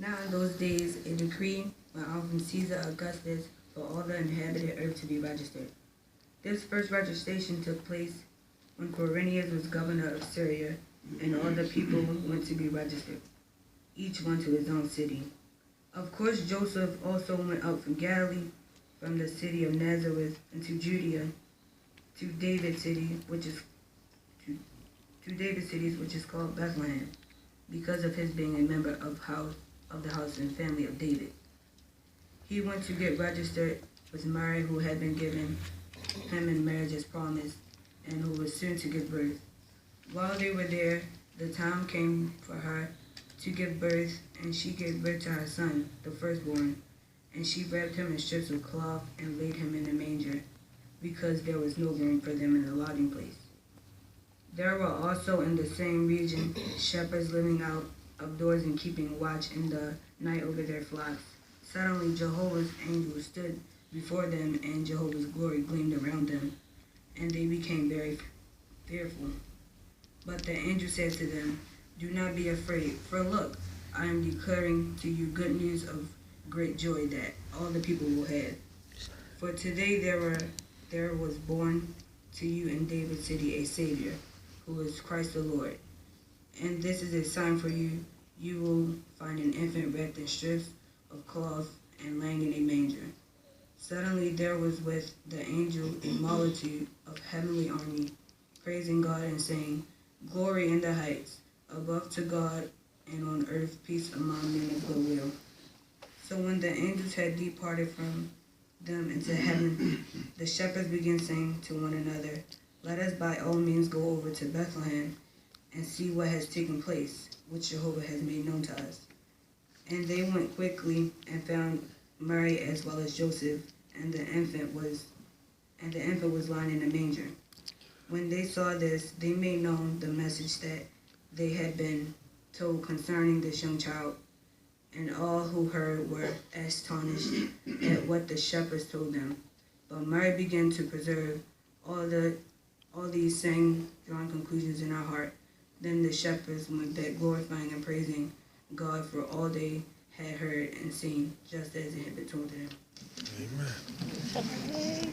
Now in those days a decree went out from Caesar Augustus for all the inhabited earth to be registered. This first registration took place when Quirinius was governor of Syria, and all the people went to be registered, each one to his own city. Of course, Joseph also went up from Galilee, from the city of Nazareth into Judea, to David's city, which is called Bethlehem, because of his being a member of the house and family of David. He went to get registered with Mary, who had been given him in marriage as promised, and who was soon to give birth. While they were there, the time came for her to give birth, and she gave birth to her son, the firstborn. And she wrapped him in strips of cloth and laid him in a manger, because there was no room for them in the lodging place. There were also in the same region shepherds living out of doors and keeping watch in the night over their flocks. Suddenly Jehovah's angel stood before them, and Jehovah's glory gleamed around them, and they became very fearful. But the angel said to them, "Do not be afraid, for look, I am declaring to you good news of great joy that all the people will have. For today there was born to you in David's city a Savior, who is Christ the Lord. And this is a sign for you. You will find an infant wrapped in strips of cloth and lying in a manger." Suddenly there was with the angel a multitude of heavenly army, praising God and saying, "Glory in the heights, above to God, and on earth peace among men of good will." So when the angels had departed from them into heaven, the shepherds began saying to one another, "Let us by all means go over to Bethlehem and see what has taken place, which Jehovah has made known to us." And they went quickly and found Mary as well as Joseph, and the infant was lying in a manger. When they saw this, they made known the message that they had been told concerning this young child, and all who heard were astonished at what the shepherds told them. But Mary began to preserve all these saying, drawing conclusions in her heart. Then the shepherds went back glorifying and praising God for all they had heard and seen, just as it had been told to them. Amen.